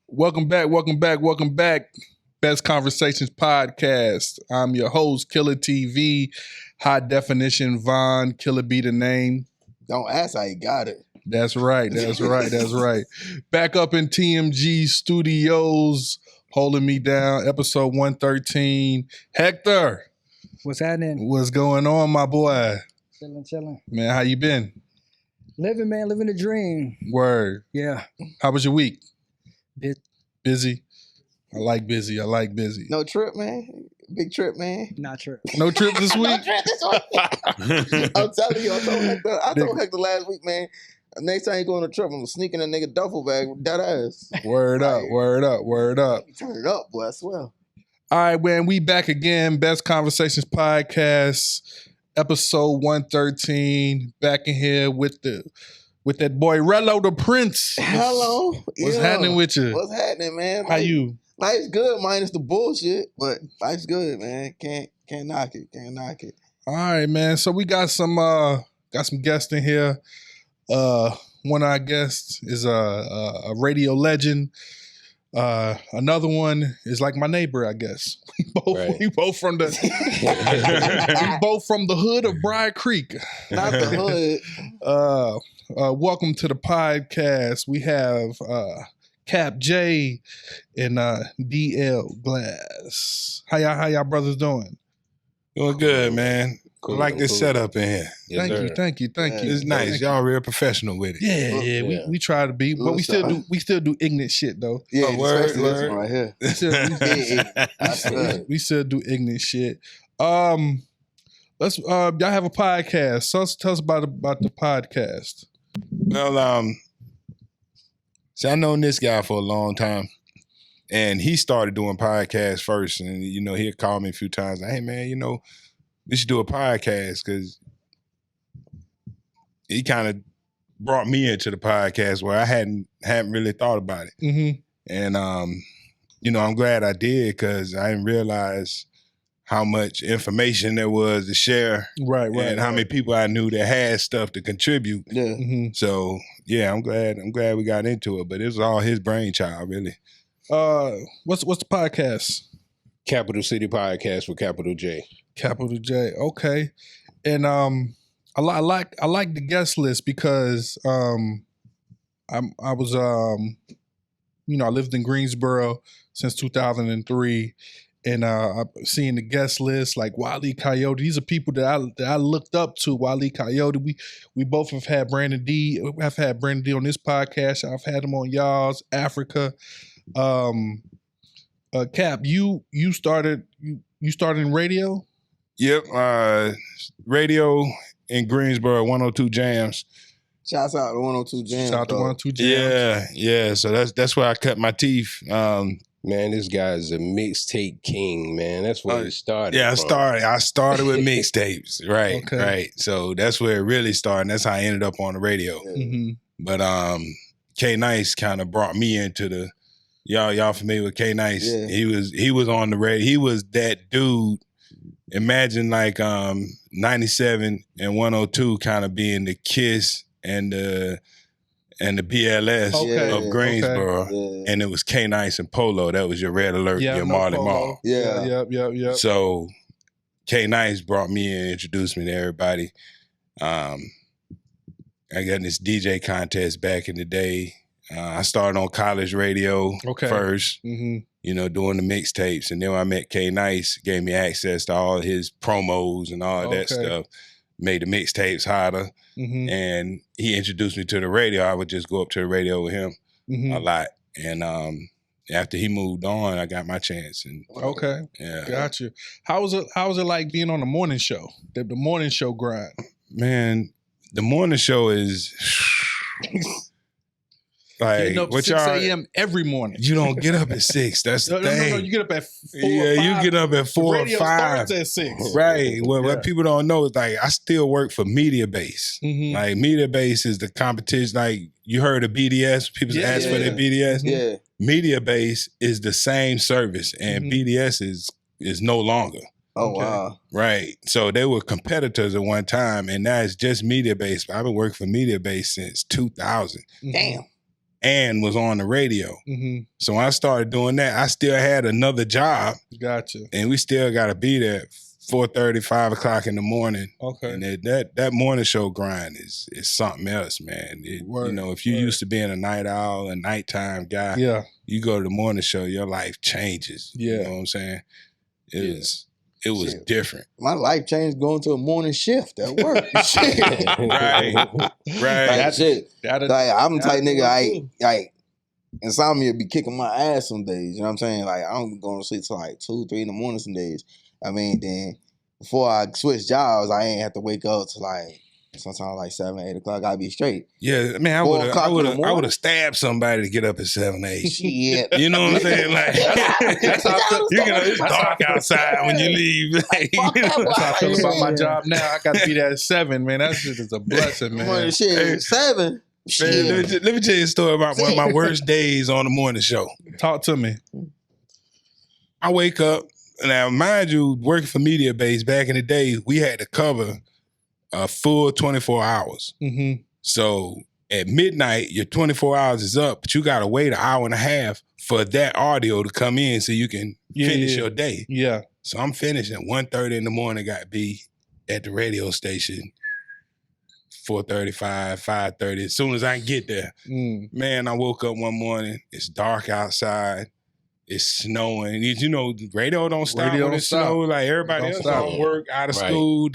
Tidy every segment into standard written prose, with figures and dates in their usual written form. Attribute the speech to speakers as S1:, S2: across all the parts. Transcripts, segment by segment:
S1: Welcome back. Best Conversations Podcast. I'm your host, Killer TV, High Definition Von, Killer be the name.
S2: Don't ask how you got it.
S1: That's right. Back up in TMG Studios, holding me down, episode 113. Hector.
S3: What's happening?
S1: What's going on, my boy?
S3: Chilling.
S1: Man, how you been?
S3: Living the dream.
S1: Word.
S3: Yeah.
S1: How was your week?
S3: Busy.
S1: I like busy.
S2: No trip, man. Big trip, man.
S3: Not trip.
S1: No trip this week?
S2: I'm telling you, I told Hector last week, man. Next time you go on a trip, I'm sneaking a nigga duffel bag with that ass.
S1: Word up.
S2: Turn it up, boy, I swear.
S1: All right, man, we back again. Best Conversations Podcast, episode 113. Back in here with that boy Rello the Prince.
S2: Hello.
S1: What's happening with you?
S2: What's happening, man?
S1: How you?
S2: Life's good, minus the bullshit, but life's good, man. Can't knock it.
S1: All right, man. So we got some guests in here. One of our guests is a radio legend. Another one is like my neighbor, I guess. We both from the hood of Briar Creek.
S2: Not the hood.
S1: Welcome to the podcast. We have Cap J and DL Glass. How y'all brothers doing?
S4: Doing good, man.
S5: Cool,
S4: I like this setup in here.
S5: Yes,
S1: Thank you.
S4: It's nice. Y'all real professional with it.
S1: Yeah. We try to be, but we still do ignorant shit though.
S2: Yeah,
S4: word.
S2: This one right here.
S1: We still do ignorant shit. Let's y'all have a podcast. So tell us about the podcast.
S4: Well, see, I known this guy for a long time, and he started doing podcasts first, and he'll call me a few times. Like, hey, man, we should do a podcast, because he kind of brought me into the podcast where I hadn't really thought about it.
S1: Mm-hmm.
S4: And I'm glad I did, because I didn't realize how much information there was to share,
S1: right,
S4: and how many people I knew that had stuff to contribute.
S2: Yeah.
S1: Mm-hmm.
S4: So yeah, I'm glad we got into it, but it was all his brainchild, really.
S1: What's the podcast?
S5: Capital City Podcast with Capital J.
S1: Capital J. Okay, and I like the guest list because I lived in Greensboro since 2003. And I've seen the guest list like Wile E. Coyote. These are people that I looked up to. Wile E. Coyote. We both have had Brandon D. I've had Brandon D on this podcast. I've had him on y'all's Africa. Cap, you started in radio?
S4: Yep, radio in Greensboro, 102 Jams.
S2: Shouts out to 102 Jams.
S1: Shout out to 102 Jams.
S4: Yeah. So that's where I cut my teeth.
S5: Man, this guy's a mixtape king, man. That's where he started.
S4: Yeah,
S5: from.
S4: I started with mixtapes. Right,
S1: Okay.
S4: right. So that's where it really started. And that's how I ended up on the radio.
S1: Mm-hmm.
S4: But K Nice kind of brought me into the y'all familiar with K Nice?
S2: Yeah.
S4: He was on the radio. He was that dude. Imagine like 97 and 102 kind of being the Kiss and the BLS of Greensboro.
S2: Yeah.
S4: And it was K Nice and Polo. That was your Red Alert, your Marley Marl.
S2: Yeah.
S1: Yep.
S4: So K Nice brought me in, introduced me to everybody. I got in this DJ contest back in the day. I started on college radio first,
S1: Mm-hmm.
S4: Doing the mixtapes. And then when I met K Nice, gave me access to all his promos and all of that stuff. Made the mixtapes hotter.
S1: Mm-hmm.
S4: And he introduced me to the radio. I would just go up to the radio with him a lot. And after he moved on, I got my chance. And yeah,
S1: Gotcha. How was it like being on the morning show? The morning show grind.
S4: Man, the morning show is like
S1: Getting up at 6 a.m. every morning.
S4: You don't get up at 6. That's the thing.
S1: No. You get up at 4
S4: Yeah,
S1: or 5.
S4: you get up at 4 or
S1: Radio
S4: 5.
S1: starts at 6.
S4: Right. What people don't know is like I still work for Mediabase.
S1: Mm-hmm.
S4: Like Mediabase is the competition. Like you heard of BDS. People ask for their BDS.
S2: Yeah.
S4: Mediabase is the same service, and BDS is no longer.
S2: Oh, wow.
S4: Right. So they were competitors at one time, and now it's just Mediabase. I've been working for Mediabase since 2000.
S2: Damn.
S4: and was on the radio. So when I started doing that, I still had another job.
S1: Gotcha.
S4: And we still got to be there 4:30, 5 o'clock in the morning.
S1: Okay.
S4: And that morning show grind is something else, man. You know, if you used to being a night owl, a nighttime guy, you go to the morning show, your life changes. You know what I'm saying? It was different.
S2: My life changed going to a morning shift at work.
S4: Right.
S2: Like, shit. Like, I'm the type nigga, like, insomnia be kicking my ass some days. You know what I'm saying? Like, I'm going to sleep till like 2, 3 in the morning some days. I mean, then before I switched jobs, I ain't have to wake up till like sometimes like 7, 8 o'clock. I'd be straight.
S4: Yeah, man, I would have stabbed somebody to get up at 7, 8.
S2: Shit.
S4: You know what I'm saying? Like, that's how it's dark outside when you leave.
S1: That's how I feel about my job now. I got to be there at 7, man. That shit is a blessing, man.
S2: Morning shit, 7.
S4: Man, let me tell you a story about one of my worst days on the morning show.
S1: Talk to me.
S4: I wake up. Now, mind you, working for Mediabase back in the day, we had to cover a full 24 hours. So at midnight, your 24 hours is up, but you got to wait an hour and a half for that audio to come in so you can finish your day.
S1: Yeah.
S4: So I'm finishing at 1:30 in the morning, got to be at the radio station 4:35, 5:30. As soon as I can get there. Man, I woke up one morning, it's dark outside. It's snowing. You know, radio don't stop when it snows. Like everybody else on work, out of school.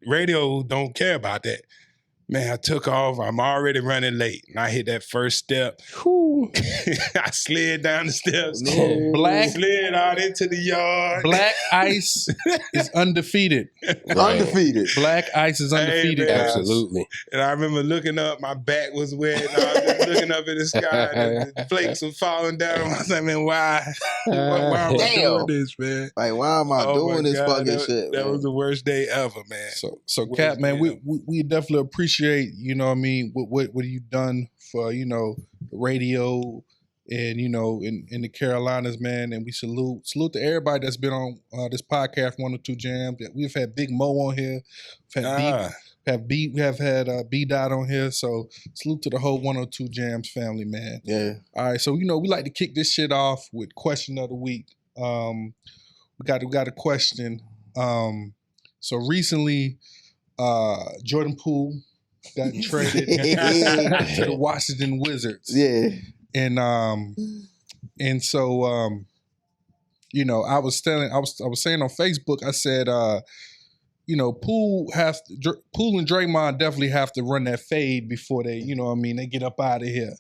S4: Radio don't care about that. Man, I took off. I'm already running late. And I hit that first step. I slid down the steps. Slid out into the yard.
S1: Black Ice is undefeated.
S2: Undefeated.
S1: Black Ice is undefeated.
S4: Hey,
S5: Absolutely.
S4: And I remember looking up, my back was wet. And I was just looking up at the sky. And the flakes were falling down. I was like, man, why am I doing this, man?
S2: Like, why am I doing this fucking shit?
S4: That was the worst day ever, man.
S1: So Cap, man, we definitely appreciate, you know what I mean, what you've done for, you know, the radio and, you know, in the Carolinas, man. And we salute to everybody that's been on this podcast, 102 Jams. We've had Big Mo on here. We have had B Dot on here. So salute to the whole 102 Jams family, man.
S2: Yeah. All
S1: right. So, you know, we like to kick this shit off with question of the week. We got a question. So recently, Jordan Poole got traded to the Washington Wizards.
S2: Yeah.
S1: And so you know, I was saying on Facebook, I said you know, Poole and Draymond definitely have to run that fade before they, you know what I mean, they get up out of here.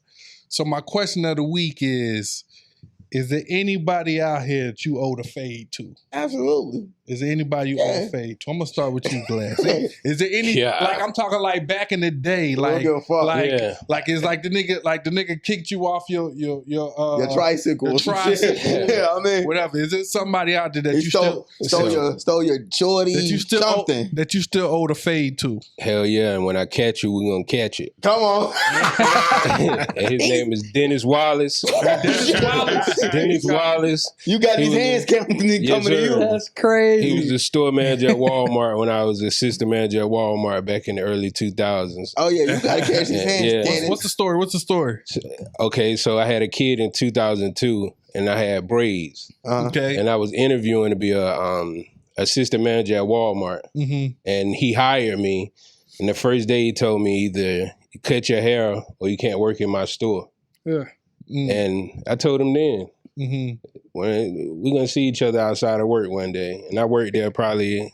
S1: So my question of the week is there anybody out here that you owe the fade to?
S2: Absolutely.
S1: Is there anybody you owe the fade to? I'm gonna start with you, Glass. Is there any like I'm talking like back in the day, like it's like the nigga kicked you off your
S2: tricycle.
S1: I mean whatever. Is it somebody out there that you
S2: stole your shorty
S1: that you still owe the fade to?
S5: Hell yeah, and when I catch you, we're gonna catch it.
S2: Come on.
S5: And his name is Dennis Wallace. Dennis Wallace.
S2: You got these hands coming to you.
S3: That's crazy.
S5: He was the store manager at Walmart when I was assistant manager at Walmart back in the early 2000s.
S2: Oh yeah, you gotta catch these hands.
S5: Yeah.
S1: What's the story?
S5: Okay, so I had a kid in 2002 and I had braids.
S1: Okay.
S5: And I was interviewing to be a assistant manager at Walmart. And he hired me. And the first day he told me either you cut your hair or you can't work in my store.
S1: Yeah.
S5: And I told him then, when we're gonna see each other outside of work one day. And I worked there probably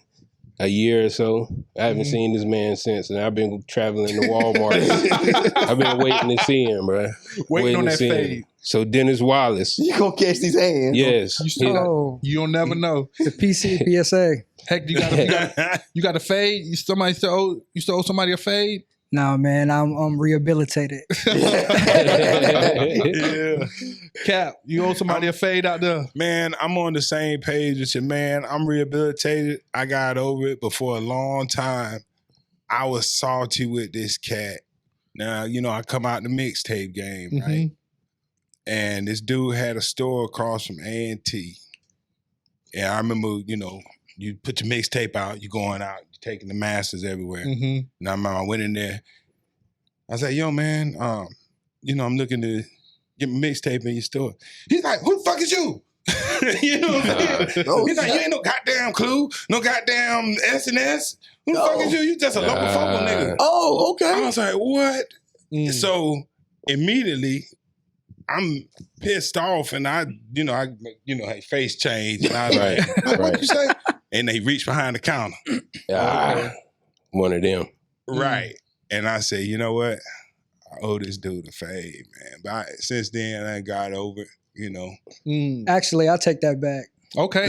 S5: a year or so. I haven't seen this man since, and I've been traveling to Walmart. I've been waiting to see him, bro.
S1: Waiting on that fade.
S5: So Dennis Wallace,
S2: You gonna catch these hands?
S5: yes,
S1: You'll never know.
S3: The PSA.
S1: Heck, you got a fade? You still owe somebody a fade?
S3: No, man, I'm rehabilitated.
S1: Yeah. Cap, you owe somebody a fade out there?
S4: Man, I'm on the same page with you, man. I'm rehabilitated. I got over it, but for a long time, I was salty with this cat. Now, you know, I come out the mixtape game, right? And this dude had a store across from A&T. And I remember, you know, you put your mixtape out, you going out, you taking the masters everywhere. And I went in there. I said, yo, man, I'm looking to get my mixtape in your store. He's like, who the fuck is you? You know what I'm saying? He's like, you ain't no goddamn Clue, no goddamn S&S. Who the fuck is you? You just a local focal nigga.
S2: Oh, okay.
S4: I was like, what? So immediately, I'm pissed off, and I face change, and I was like, what you say? And they reached behind the counter.
S5: One of them.
S4: Right. And I said, you know what? I owe this dude a fade, man. But since then, I got over it,
S3: Actually, I'll take that back.
S1: Okay.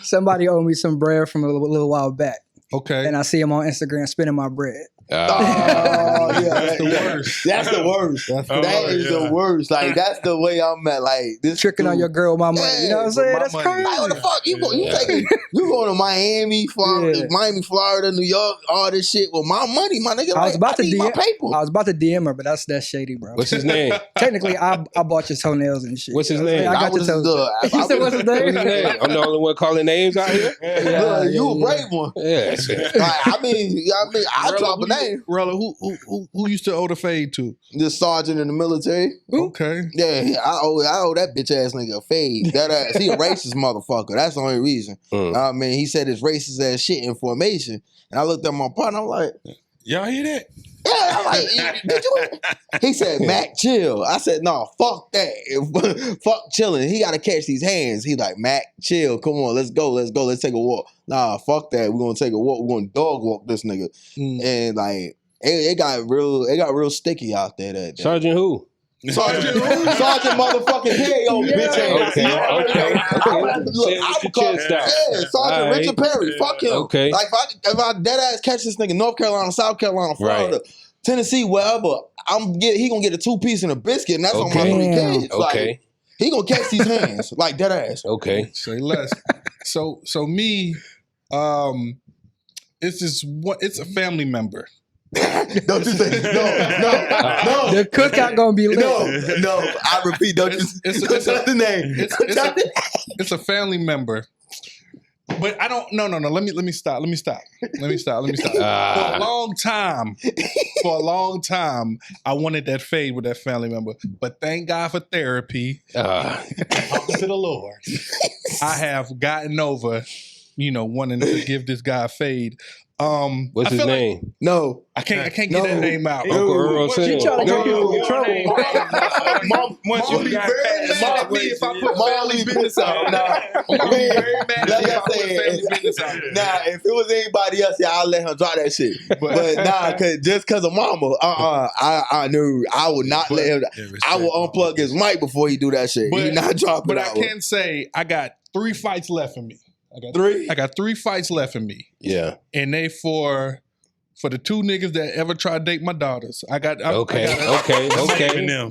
S3: Somebody owed me some bread from a little while back.
S1: Okay.
S3: And I see him on Instagram spending my bread.
S2: Oh, yeah.
S1: That's the worst.
S2: That's the worst. That is the worst. Like, that's the way I'm at. Like, this
S3: Tricking on your girl with my money. You know what I'm saying? That's crazy.
S2: Like, what the fuck? You going to Miami, Florida, New York, all this shit with my money, my nigga.
S3: I was about to
S2: need my paper.
S3: I was about to DM her, but that's shady, bro.
S5: What's his name?
S3: Technically, I bought your toenails and shit.
S5: What's his name?
S3: I got your toenails.
S2: You
S3: said what's his name?
S5: I'm the only one calling names out here.
S2: You a brave one.
S5: Yeah.
S2: I mean, I'll drop a name.
S1: Rella, who used to owe the fade to?
S2: The sergeant in the military.
S1: Okay.
S2: Yeah, I owe that bitch ass nigga a fade. That ass, he a racist motherfucker. That's the only reason. I mean, he said his racist ass shit in formation. And I looked at my partner, I'm like,
S4: y'all hear that?
S2: yeah, I'm like, did you? He said, Mac, chill. I said, no, fuck that. Fuck chilling. He got to catch these hands. He like, Mac, chill. Come on, let's go. Let's take a walk. Nah, fuck that. We're going to take a walk. We're going to dog walk this nigga. And like, it got real sticky out there. That
S5: Sergeant who?
S2: Sergeant motherfucking Perry, bitch ass. Sergeant Richard Perry. Fuck him.
S5: Okay.
S2: Like if I dead ass catch this nigga, North Carolina, South Carolina, Florida, Tennessee, wherever, he gonna get a 2-piece and a biscuit, and that's on my 3 kids.
S5: Okay.
S2: Like, he gonna catch these hands like dead ass.
S5: Okay.
S1: Say less. So me, it's a family member.
S2: Don't you say no.
S3: The cookout gonna be lit.
S2: No. I repeat, don't you? It's the name.
S1: It's a family member. But I don't. No. Let me stop. For a long time, I wanted that fade with that family member. But thank God for therapy. Talking to the Lord, I have gotten over, wanting to give this guy a fade.
S5: What's his name?
S2: No,
S1: I can't get that name out.
S5: Uncle Earl said.
S3: You trying to get people in trouble?
S4: Once you got
S1: mad at me if I put family business out. Mom be very mad at me if I put family business out.
S2: Nah, if it was anybody else, I'll let him drop that shit. But nah, cause of mama, I knew I would not let him. I will unplug his mic before he do that shit. He not dropping.
S1: But I can say I got 3 fights left in me. I got 3 fights left in me.
S5: Yeah.
S1: And they for the 2 niggas that ever tried to date my daughters.
S5: Okay.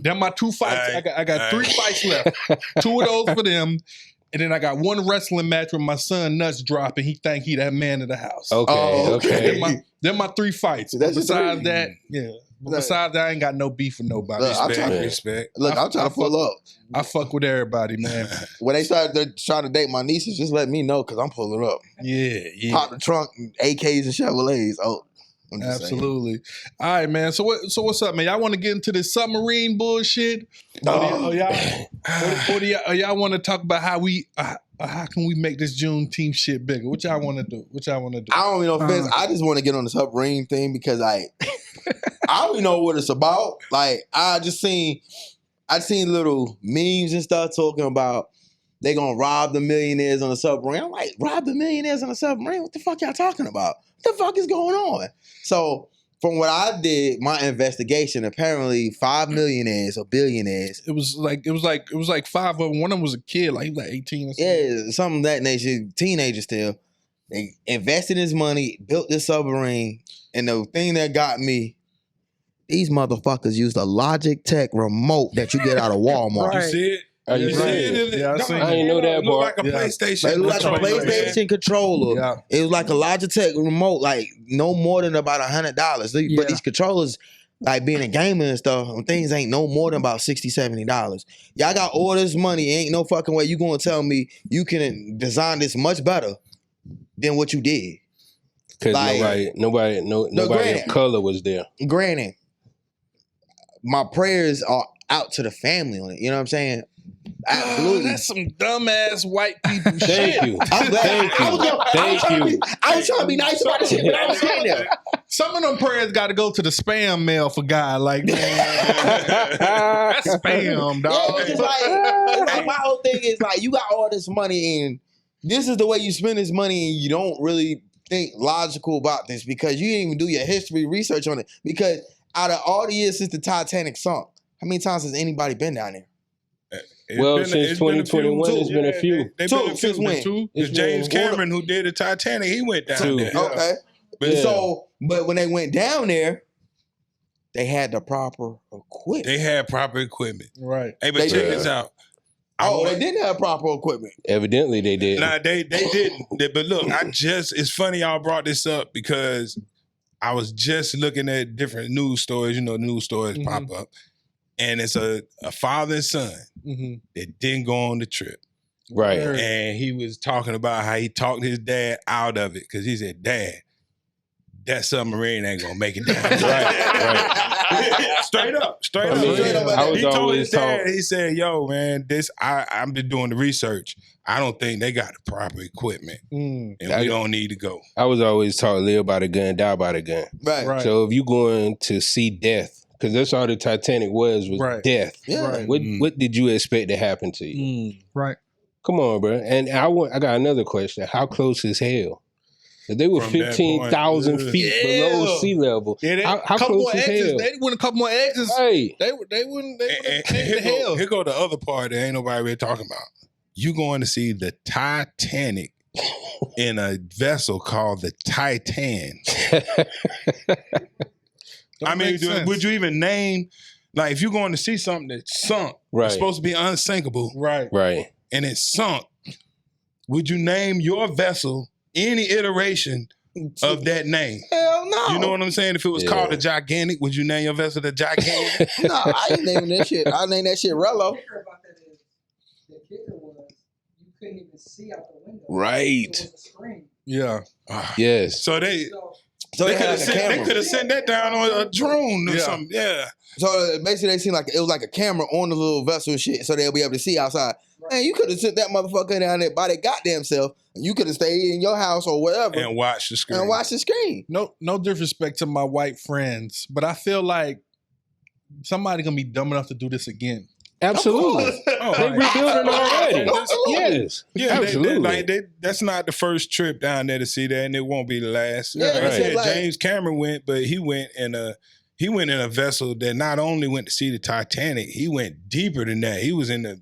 S1: They're my 2 fights. I got 3 fights left. 2 of those for them. And then I got 1 wrestling match where my son nuts dropping. He think he that man of the house.
S5: Okay.
S1: They're my 3 fights. Besides that, besides that, I ain't got no beef with nobody.
S4: Respect.
S2: Look, I'm trying to pull up.
S1: I fuck with everybody, man.
S2: When they started trying to date my nieces, just let me know because I'm pulling up.
S1: Yeah.
S2: Pop the trunk, AKs and Chevrolets. Oh, I'm just
S1: absolutely. Saying. All right, man. So what's up, man? Y'all want to get into this submarine bullshit? Y'all want to talk about how can we make this Juneteenth shit bigger? What y'all want to do?
S2: I don't even know offense. I just want to get on this submarine thing because I don't even know what it's about. Like I seen little memes and stuff talking about they gonna rob the millionaires on the submarine. I'm like, rob the millionaires on the submarine? What the fuck y'all talking about? What the fuck is going on? So from what I did, my investigation, apparently 5 millionaires or billionaires.
S1: It was like 5 of them. One of them was a kid, like he was like 18 or something.
S2: Yeah, something of that nature, teenager still. They invested his money, built this submarine, and the thing that got me, these motherfuckers used a Logitech remote that you get out of Walmart.
S4: You see it? You see it?
S1: Yeah,
S5: I didn't know that part.
S4: Like a PlayStation.
S2: It looked like a PlayStation controller.
S1: Yeah.
S2: It was like a Logitech remote, like no more than about $100. But these controllers, like being a gamer and stuff, things ain't no more than about $60, $70. Y'all got all this money. Ain't no fucking way you gonna tell me you can design this much better than what you did.
S5: Because
S2: Like,
S5: nobody
S2: granted.
S5: of color was there.
S2: Granted, my prayers are out to the family on it. You know what I'm saying? Absolutely.
S1: That's some dumbass white people shit.
S5: Thank you.
S2: I'm glad.
S5: Thank you.
S2: I was trying to be nice about the shit, but I was getting there.
S1: Some of them prayers got to go to the spam mail for God. Like, man, that's spam, dog.
S2: Yeah, it's like my whole thing is like, you got all this money and this is the way you spend this money, and you don't really think logical about this because you didn't even do your history research on it. Because out of all the years since the Titanic sunk, how many times has anybody been down there?
S5: Since 2021, it's been a few.
S1: They've
S2: Two.
S1: been a few.
S2: Since when?
S1: Two.
S4: It's James Cameron who did the Titanic. He went down there.
S2: Okay.
S5: Yeah.
S2: But when they went down there, they had the proper equipment.
S4: They had proper equipment.
S1: Right.
S4: Hey, but
S2: They
S4: check
S2: did.
S4: this out.
S2: They didn't have proper equipment.
S5: Evidently, they did.
S4: Nah, they didn't. But look, it's funny y'all brought this up because I was just looking at different news stories. You know, news stories pop up. And it's a father and son that didn't go on the trip.
S5: Right.
S4: And he was talking about how he talked his dad out of it because he said, Dad, that submarine ain't gonna make it down. right. Straight up.
S5: I mean, I was
S4: He told
S5: always
S4: his dad,
S5: taught.
S4: he said, yo, man, I've been doing the research. I don't think they got the proper equipment. And we don't need to go.
S5: I was always taught live by the gun, die by the gun.
S2: Right.
S5: So if you're going to see death, because that's all the Titanic was death.
S2: Yeah.
S5: What did you expect to happen to you?
S3: Right.
S5: Come on, bro. And I got another question. How close is hell? If they were
S4: From that
S5: 15,000
S4: point,
S5: feet below sea level.
S1: Yeah,
S5: how close is hell?
S1: They went a couple more exits.
S5: Hey.
S1: They wouldn't
S4: And
S1: take the hell.
S4: here go the other part that ain't nobody really talking about. You going to see the Titanic in a vessel called the Titan. I mean, would you even name, like, if you're going to see something that sunk, it's supposed to be unsinkable,
S5: Right.
S4: and it sunk, would you name your vessel any iteration of that name?
S2: Hell no.
S4: You know what I'm saying? If it was called the Gigantic, would you name your vessel the Gigantic?
S2: No, I ain't naming that shit. I named that shit Rello.
S3: The kicker about that is, the kicker was you couldn't even see out the window.
S5: Right.
S3: It was a screen.
S1: Yeah.
S5: Yes.
S4: So they
S2: So
S4: could have sent that down on a drone or something. Yeah.
S2: So basically, they seemed like it was like a camera on the little vessel and shit, so they'll be able to see outside. Man, you could have sent that motherfucker down there by their goddamn self, and you could have stayed in your house or whatever
S4: And watch the screen.
S2: and watch the screen.
S1: No disrespect to my white friends, but I feel like somebody gonna be dumb enough to do this again.
S5: Absolutely. They rebuilding already.
S2: Absolutely.
S5: Yes.
S4: Yeah,
S5: absolutely.
S4: That's not the first trip down there to see that, and it won't be the last.
S2: Yeah,
S4: Like I
S2: right.
S4: said,
S2: Like-
S4: James Cameron went, but he went in a vessel that not only went to see the Titanic, he went deeper than that. He was in the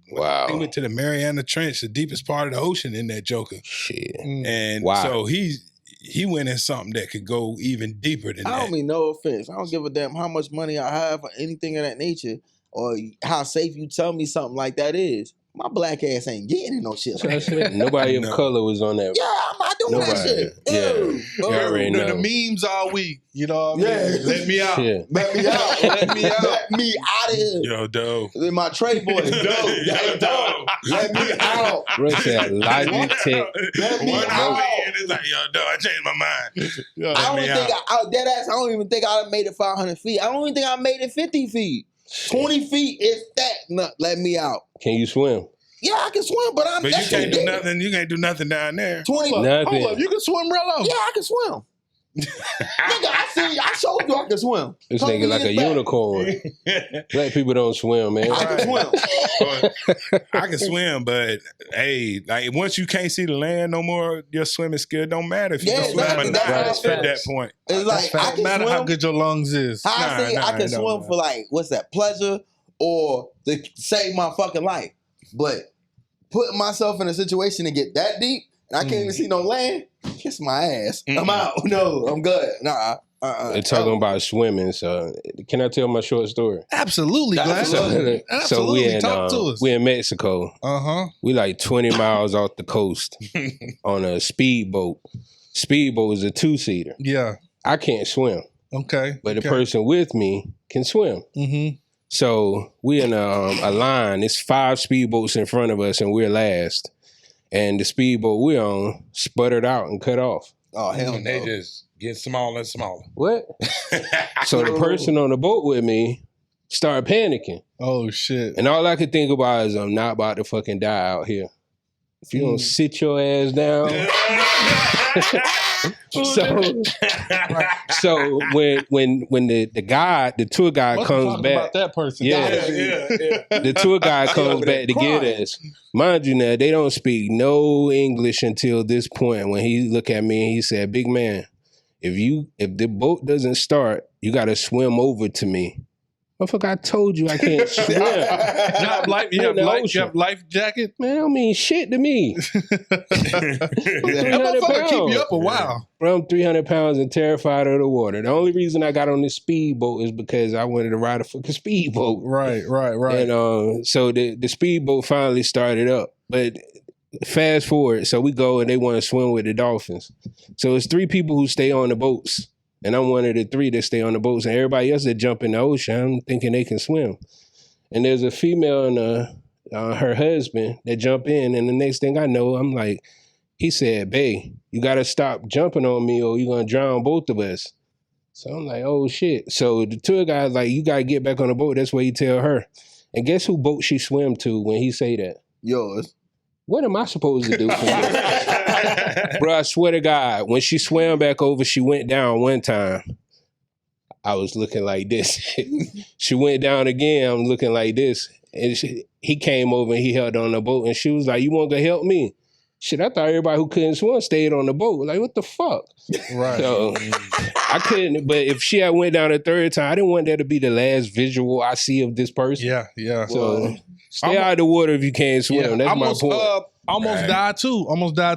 S4: He went to the Mariana Trench, the deepest part of the ocean in that joker.
S5: Shit.
S4: And so he went in something that could go even deeper than
S2: I
S4: that.
S2: don't mean no offense. I don't give a damn how much money I have or anything of that nature, or how safe you tell me something like that is. My black ass ain't getting in no shit. Like that.
S5: Nobody of color was on that.
S2: Yeah, I'm not doing that shit.
S5: Yeah. You already know.
S1: The memes all week, you know what I
S2: Yeah.
S1: mean? Let me out.
S5: Shit.
S2: Let me out. Let me out. Let me out of here.
S4: Yo, dope.
S2: In my Trey boys, dope. Let me out.
S5: Bro said Logitech.
S2: Let me
S4: One
S2: out.
S4: and it's like, yo, dope, I changed my mind.
S2: I don't even think I made it 500 feet. I don't even think I made it 50 feet. 20 feet is that. No, let me out.
S5: Can you swim?
S2: Yeah, I can swim, but
S4: But you can't do nothing. You can't do nothing down there.
S2: 20.
S5: Nothing.
S1: Hold up, you can swim, Rello.
S2: Yeah, I can swim. Nigga, I showed you I can swim.
S5: This
S2: Come
S5: nigga like a
S2: years back.
S5: unicorn. Black people don't swim, man.
S2: I can swim.
S4: I can swim, but hey, like once you can't see the land no more, your swimming skill don't matter if you
S2: Yeah,
S4: can swim or
S2: exactly.
S4: not
S2: That's
S4: at that point.
S2: It's like I
S1: No
S2: can
S1: matter
S2: swim.
S1: how good your lungs is.
S2: How I say I can
S4: it don't
S2: swim
S4: matter.
S2: for like what's that, pleasure or to save my fucking life. But putting myself in a situation to get that deep and I can't even see no land, kiss my ass. I'm out. No, I'm good. Nah.
S5: They're talking about swimming, so can I tell my short story?
S1: Absolutely, Glass.
S2: Absolutely.
S5: So
S1: Absolutely. Talk to us.
S5: we in Mexico.
S1: Uh-huh.
S5: We like 20 miles off the coast on a speedboat. Speedboat is a 2-seater.
S1: Yeah.
S5: I can't swim,
S1: Okay.
S5: but the person with me can swim.
S1: Mm-hmm.
S5: So we in a line. It's 5 speedboats in front of us, and we're last. And the speedboat we're on sputtered out and cut off.
S2: Oh, hell no.
S4: And they just get smaller and smaller.
S5: What? So the person on the boat with me started panicking.
S1: Oh, shit.
S5: And all I could think about is I'm not about to fucking die out here. If you don't sit your ass down. So when the tour guide comes back,
S1: about that person.
S5: The tour guide comes back to get us. Mind you, now they don't speak no English until this point. When he looked at me and he said, "Big man, if the boat doesn't start, you got to swim over to me." Motherfucker, I told you I can't swim.
S1: You have life jacket?
S5: Man, I don't mean shit to me.
S1: That motherfucker keep you up a while.
S5: Bro, I'm 300 pounds and terrified of the water. The only reason I got on this speedboat is because I wanted to ride a fucking speedboat.
S1: Right.
S5: And so the speedboat finally started up. But fast forward, so we go and they want to swim with the dolphins. So it's 3 people who stay on the boats. And I'm one of the 3 that stay on the boats, and everybody else that jump in the ocean, I'm thinking they can swim. And there's a female and her husband that jump in, and the next thing I know, I'm like, he said, "Bae, you got to stop jumping on me or you're going to drown both of us." So I'm like, oh, shit. So the tour guide's like, you got to get back on the boat. That's what he tell her. And guess who boat she swim to when he say that?
S2: Yours.
S5: What am I supposed to do for you? Bro, I swear to God, when she swam back over, she went down one time. I was looking like this. She went down again, I'm looking like this. And he came over and he held on the boat and she was like, "You want to help me?" Shit, I thought everybody who couldn't swim stayed on the boat. Like, what the fuck?
S1: Right.
S5: So I couldn't, but if she had went down a third time, I didn't want that to be the last visual I see of this person.
S1: Yeah.
S5: So stay out of the water if you can't swim.
S1: Yeah,
S5: that's my point.
S1: Almost died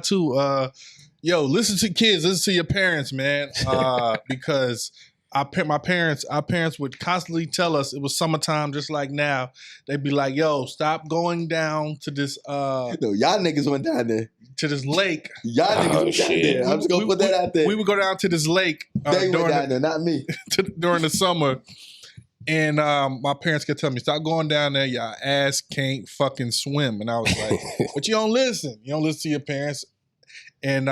S1: too. Yo, listen to kids, listen to your parents, man. Because our parents would constantly tell us it was summertime, just like now. They'd be like, "Yo, stop going down to this."
S2: No, y'all niggas went down there
S1: to this lake.
S2: Y'all niggas went down there. I'm just gonna put that out there.
S1: We would go down to this lake.
S2: They went down there, not me.
S1: During the summer. And my parents kept telling me, "Stop going down there. Your ass can't fucking swim." And I was like, "But you don't listen. You don't listen to your parents." And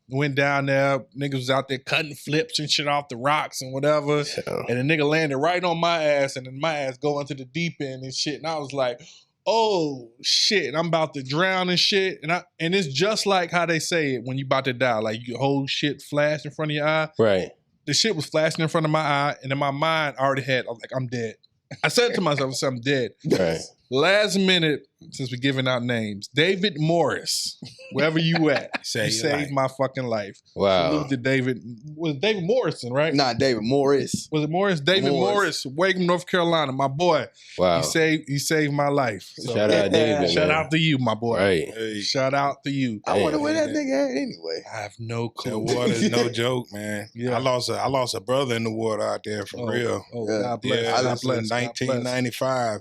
S1: went down there. Niggas was out there cutting flips and shit off the rocks and whatever.
S5: Yeah.
S1: And the nigga landed right on my ass, and then my ass going to the deep end and shit. And I was like, "Oh shit, I'm about to drown and shit." And it's just like how they say it when you about to die. Like, your whole shit flash in front of your eye.
S5: Right.
S1: The shit was flashing in front of my eye, and in my mind, I already had, I'm dead. I said to myself, I'm dead.
S5: Right.
S1: Last minute, since we're giving out names, David Morris, wherever you at, you saved my fucking life.
S5: Wow.
S1: Salute to David. Was it David Morrison, right?
S2: Nah, David Morris.
S1: Was it Morris? David Morris, Wakem, North Carolina, my boy.
S5: Wow.
S1: He saved my life. So,
S5: shout out David.
S1: Shout out to you, my boy.
S5: Right.
S1: Hey. Shout out to you.
S2: I wonder where that nigga at anyway.
S1: I have no clue.
S4: That water is no joke, man.
S1: Yeah.
S4: I lost a brother in the water out there for real.
S1: Oh,
S2: yeah.
S1: God bless.
S4: Yeah,
S1: God
S4: I was
S1: bless.
S4: in 1995,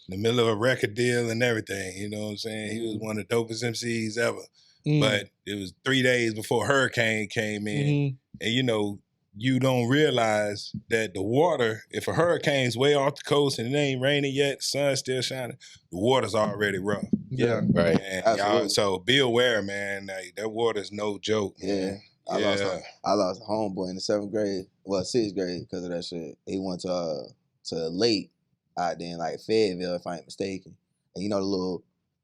S4: in the middle of a record deal and everything. You know what I'm saying? He was one of the dopest MCs ever. But it was 3 days before hurricane came in. And you don't realize that the water, if a hurricane's way off the coast and it ain't raining yet, the sun's still shining, the water's already rough.
S1: Yeah.
S5: Right.
S2: Absolutely.
S4: Y'all, so be aware, man. Like, that water's no joke.
S2: Yeah. I lost a homeboy in the 6th grade because of that shit. He went to a lake out there in like Fayetteville, if I ain't mistaken. And you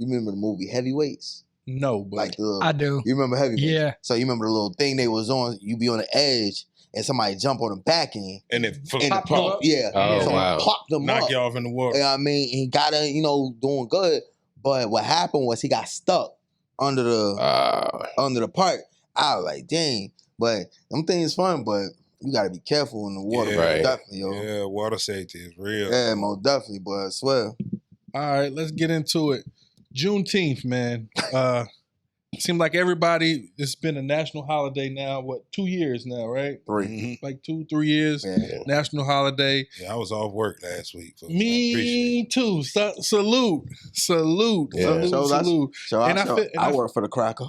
S2: remember the movie Heavyweights?
S1: No, but
S3: I do.
S2: You remember Heavyweights?
S3: Yeah.
S2: So you remember the little thing they was on, you be on the edge and somebody jump on the back end.
S4: And it
S2: Pop
S4: pop.
S2: Yeah.
S5: Oh,
S2: so
S5: wow.
S2: Pop them
S4: Knock
S2: up.
S4: you off in the water.
S2: You know what I mean? He got doing good. But what happened was he got stuck under the park. I was like, dang. But them things fun, but you gotta be careful in the water.
S4: Yeah,
S5: right.
S2: Definitely, yo.
S4: Yeah, water safety is real.
S2: Yeah, most definitely, but I swear.
S1: all right, let's get into it. Juneteenth, man. It seemed like everybody, it's been a national holiday now, 2 years now, right?
S2: 3.
S4: Mhm.
S1: Like 2-3 years,
S2: Yeah.
S1: national holiday.
S4: Yeah, I was off work last week. So
S1: Me too. Salute.
S5: Yeah.
S1: Salute.
S2: So
S1: Salute.
S2: So
S1: And
S2: I work for the cracker.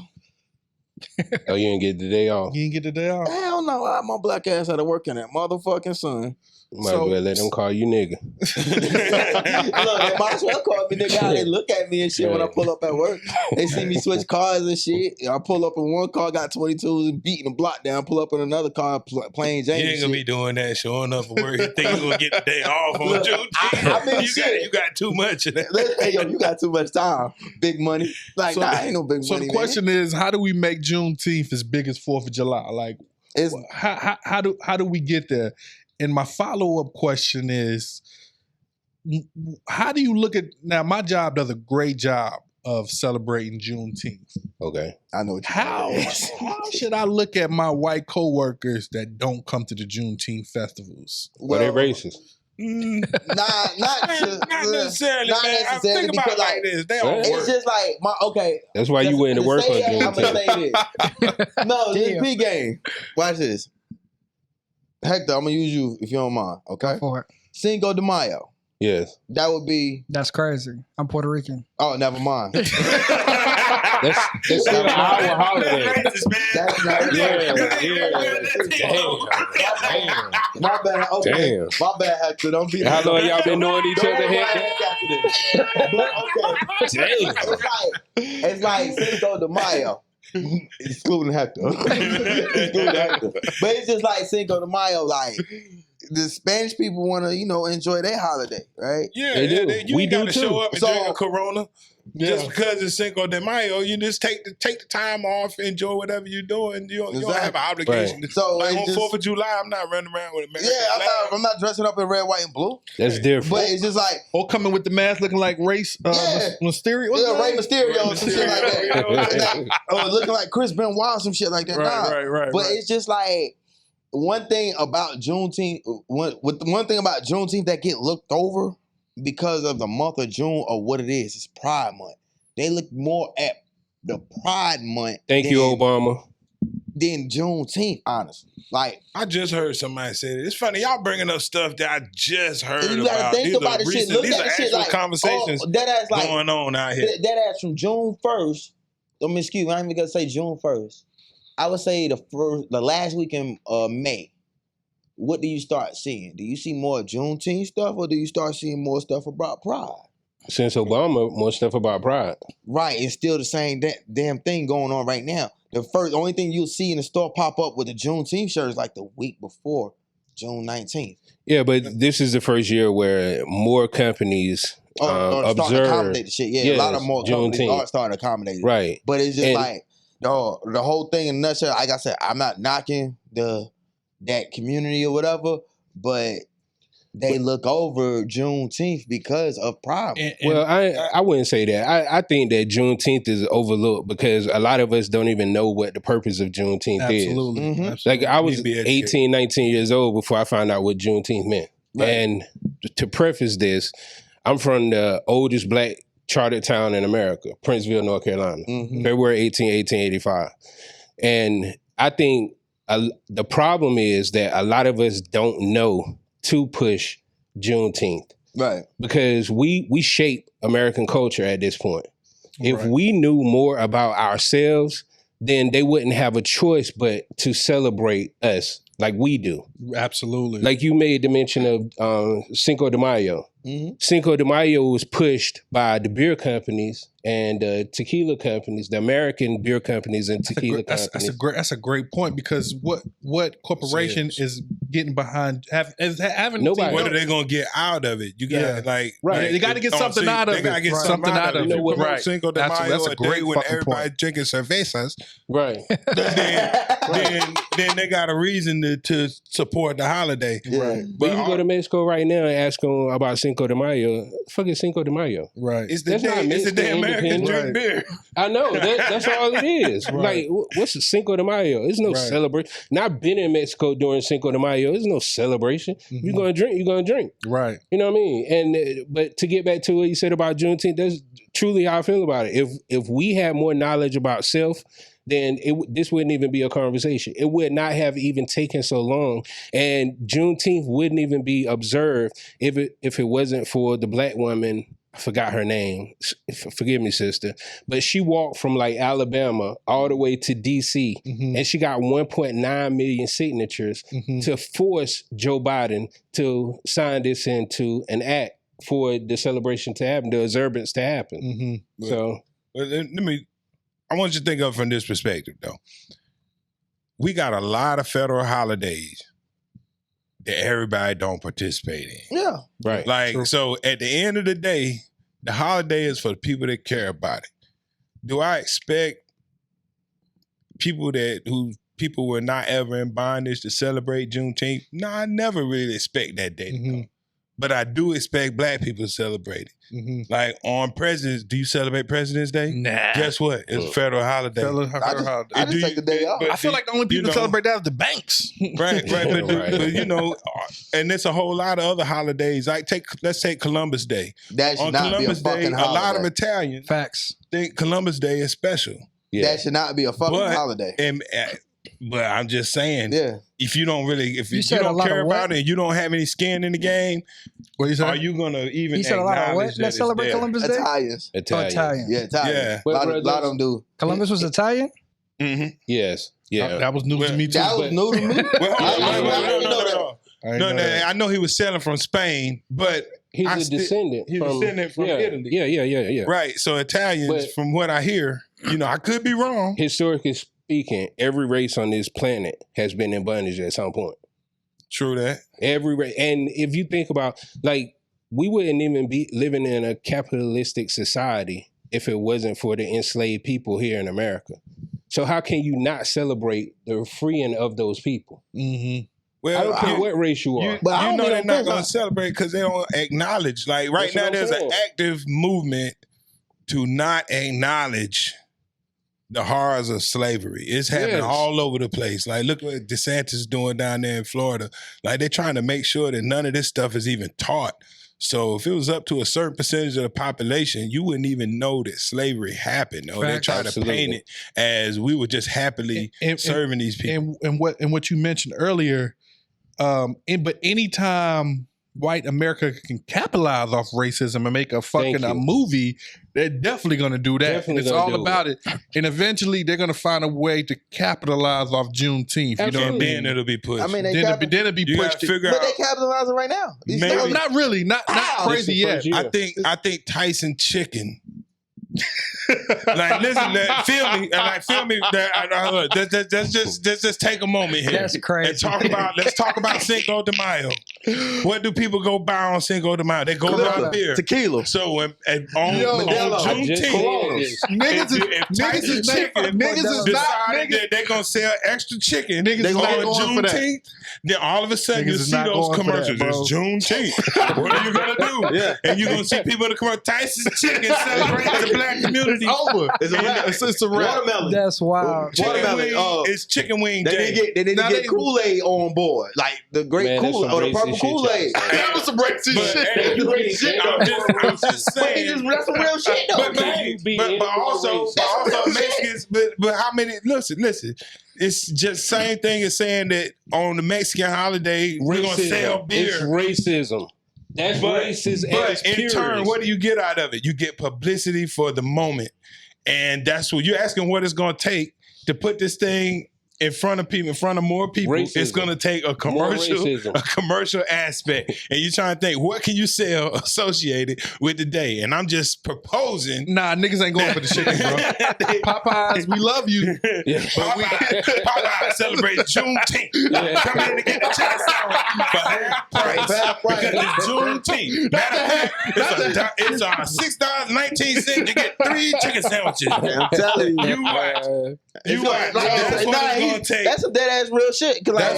S5: Oh, you didn't get the day off?
S1: You didn't get the day off?
S2: Hell no, my black ass had to work in that motherfucking sun.
S5: Might as well let them call you nigga.
S2: Look, they might as well call me nigga. How they look at me and shit when I pull up at work. They see me switch cars and shit. I pull up in one car, got 22s and beating the block down. Pull up in another car, playing James.
S4: You ain't gonna be doing that, showing up for work. You think you gonna get the day off on Juneteenth?
S2: I mean,
S4: you got too much of that.
S2: Hey, yo, you got too much time. Big money. Like, so, ain't no big money.
S1: So the question is, how do we make Juneteenth as big as 4th of July? Like, how do we get there? And my follow-up question is, how do you look at, now my job does a great job of celebrating Juneteenth.
S2: Okay. I know what
S1: how should I look at my white coworkers that don't come to the Juneteenth festivals?
S5: Well, they're racist.
S2: Not necessarily,
S4: not
S2: man.
S4: necessarily. Think about it like this. They all work.
S2: It's just like,
S5: that's why you went to work on Juneteenth.
S2: I'm going to say this. No, this P game. Watch this. Hector, I'm gonna use you if you don't mind, okay?
S3: For it.
S2: Cinco de Mayo.
S5: Yes.
S2: That would be.
S3: That's crazy. I'm Puerto Rican.
S2: Oh, never mind.
S5: That's still our holiday.
S2: That's not.
S5: Yeah.
S2: Damn. My bad. Okay. Damn. My bad, Hector. Don't be.
S5: How long y'all been knowing each other, Hector?
S2: But okay. Damn. It's like Cinco de Mayo. Excluding Hector. But it's just like Cinco de Mayo, like the Spanish people want to, enjoy their holiday, right?
S4: Yeah,
S5: they do.
S4: We got to show up and drink a Corona. Yeah. Just because it's Cinco de Mayo, you just take the time off, enjoy whatever you're doing. You don't have an obligation. Right.
S2: So
S4: like on 4th of July, I'm not running around with a mask.
S2: Yeah, I'm not dressing up in red, white, and blue.
S5: That's different.
S2: But it's just like
S1: coming with the mask looking like race Mysterio.
S2: Rey Mysterio, some shit like that. Looking like Chris Benoit, some shit like that.
S1: Right.
S2: But it's just like one thing about Juneteenth. One thing about Juneteenth that get looked over. Because of the month of June or what it is, it's Pride Month. They look more at the Pride Month.
S5: Thank you, Obama.
S2: Than Juneteenth, honestly. Like
S4: I just heard somebody say it. It's funny y'all bringing up stuff that I just heard about.
S2: You gotta think about this shit. Look
S4: these
S2: at
S4: are
S2: the
S4: actual
S2: shit like
S4: conversations going on out here.
S2: That ass from June 1st. I'm not even gonna say June 1st. I would say the last week in May. What do you start seeing? Do you see more Juneteenth stuff or do you start seeing more stuff about Pride?
S5: Since Obama, more stuff about Pride.
S2: Right. It's still the same damn thing going on right now. The only thing you'll see in the store pop up with the Juneteenth shirt is like the week before June 19th.
S5: Yeah, but this is the first year where more companies observe.
S2: Accommodate the shit. Yeah, a lot of more companies are starting to accommodate it.
S5: Right.
S2: But it's just like, the whole thing in a nutshell, like I said, I'm not knocking that community or whatever, but they look over Juneteenth because of Pride.
S5: Well, I wouldn't say that. I think that Juneteenth is overlooked because a lot of us don't even know what the purpose of Juneteenth is.
S2: Mm-hmm.
S5: Like I was 18, 19 years old before I found out what Juneteenth meant. Right. And to preface this, I'm from the oldest black chartered town in America, Princeville, North Carolina, February 18, 1885. And I think the problem is that a lot of us don't know to push Juneteenth.
S2: Right.
S5: Because we shape American culture at this point. If we knew more about ourselves, then they wouldn't have a choice but to celebrate us like we do.
S1: Absolutely.
S5: Like you made the mention of Cinco de Mayo. Mm-hmm. Cinco de Mayo was pushed by the beer companies and tequila companies, the American beer companies and tequila companies.
S1: That's a great point because what corporation is getting behind having
S5: nobody?
S4: What are they gonna get out of it? You got
S1: they got to get something out of it.
S4: They got to get something out of it.
S1: You know what?
S4: Cinco de Mayo, that's a great when everybody drinking cervezas.
S5: Right.
S4: then they got a reason to support the holiday.
S2: Right.
S5: But you can go to Mexico right now and ask them about Cinco de Mayo. Fuck is Cinco de Mayo?
S1: Right.
S4: It's the day Americans drink beer.
S5: I know. That's all it is. Like, what's a Cinco de Mayo? There's no celebration. Now, I've been in Mexico during Cinco de Mayo. There's no celebration. Mm-hmm. You're going to drink.
S1: Right.
S5: You know what I mean? And but to get back to what you said about Juneteenth, that's truly how I feel about it. If we had more knowledge about self, then this wouldn't even be a conversation. It would not have even taken so long. And Juneteenth wouldn't even be observed if it wasn't for the black woman I forgot her name. Forgive me, sister. But she walked from like Alabama all the way to DC, and she got 1.9 million signatures to force Joe Biden to sign this into an act for the celebration to happen, the observance to happen. So,
S4: I want you to think of it from this perspective, though. We got a lot of federal holidays that everybody don't participate in.
S2: Yeah.
S5: Right.
S4: Like, so at the end of the day, the holiday is for the people that care about it. Do I expect people were not ever in bondage to celebrate Juneteenth? No, I never really expect that day to come. But I do expect black people to celebrate it. Like on President's, do you celebrate President's Day?
S1: Nah.
S4: Guess what? It's a federal holiday.
S2: I just take the day off.
S1: I feel like the only people that celebrate that is the banks.
S4: Right. But you know, and there's a whole lot of other holidays. Like let's take Columbus Day.
S2: That should
S4: on
S2: not
S4: Columbus
S2: be a fucking
S4: Day,
S2: holiday.
S4: a lot of Italians think Columbus Day is special.
S2: That should not be a fucking holiday.
S4: But I'm just saying, if you don't care about it and you don't have any skin in the game, are you gonna even acknowledge that
S6: Let's celebrate Columbus Day?
S2: Italians.
S6: Italian.
S2: Yeah, Italian.
S4: Yeah.
S2: A lot of them do.
S6: Columbus was Italian?
S5: Yes. Yeah.
S1: That was new to me too.
S2: That was new to me.
S4: No, I know he was selling from Spain, but
S5: he's a descendant.
S4: He's a descendant from Italy.
S5: Yeah.
S4: Right. So Italians, from what I hear, I could be wrong.
S5: Historically speaking, every race on this planet has been in bondage at some point.
S4: True that.
S5: Every race. And if you think about, like, we wouldn't even be living in a capitalistic society if it wasn't for the enslaved people here in America. So how can you not celebrate the freeing of those people? Well, I don't care what race you are.
S4: But you know they're not going to celebrate because they don't acknowledge. Like right now, there's an active movement to not acknowledge the horrors of slavery. It's happening all over the place. Like, look what DeSantis is doing down there in Florida. Like, they're trying to make sure that none of this stuff is even taught. So if it was up to a certain percentage of the population, you wouldn't even know that slavery happened. Or they try to paint it as we were just happily serving these people.
S1: And what you mentioned earlier, but anytime white America can capitalize off racism and make a fucking movie, they're definitely going to do that. And it's all about it. And eventually they're going to find a way to capitalize off Juneteenth. You know what I mean?
S4: Then it'll be pushed.
S2: I mean,
S1: then it'll be pushed.
S2: But they capitalizing right now.
S1: Maybe. Not really. Not crazy yet.
S4: I think Tyson Chicken. Like, listen, feel me. Let's just take a moment here.
S6: That's crazy.
S4: And let's talk about Cinco de Mayo. What do people go buy on Cinco de Mayo? They go buy beer,
S2: tequila.
S4: So on Juneteenth, niggas decided that they're gonna sell extra chicken on Juneteenth. Then all of a sudden you see those commercials. It's Juneteenth. What are you gonna do? And you're gonna see people in the commercial. Tyson's Chicken celebrating the black community.
S1: It's over. It's a wrap.
S2: Watermelon.
S6: That's wild.
S4: It's chicken wing day.
S2: They didn't get Kool-Aid on board. Like the great Kool-Aid or the purple Kool-Aid.
S1: That was some racist shit.
S4: I'm just saying.
S2: That's some real shit though.
S4: But also Mexicans. But how many? Listen. It's just same thing as saying that on the Mexican holiday we're gonna sell beer.
S5: It's racism. That's racist.
S4: But in turn, what do you get out of it? You get publicity for the moment, and that's what you're asking. What it's gonna take to put this thing in front of people, in front of more people?
S5: Racism.
S4: It's gonna take a commercial aspect, and you're trying to think what can you sell associated with the day. And I'm just proposing.
S1: Nah, niggas ain't going for the chicken, bro. Popeyes, we love you.
S5: Yeah.
S4: Popeyes celebrates Juneteenth. Come in to get the chicken sandwich for half price because it's Juneteenth. Matter of fact, it's $6.19 to get 3 chicken sandwiches.
S2: I'm telling you.
S4: You watch. That's what it's gonna take.
S2: That's some dead ass real shit. Cause like,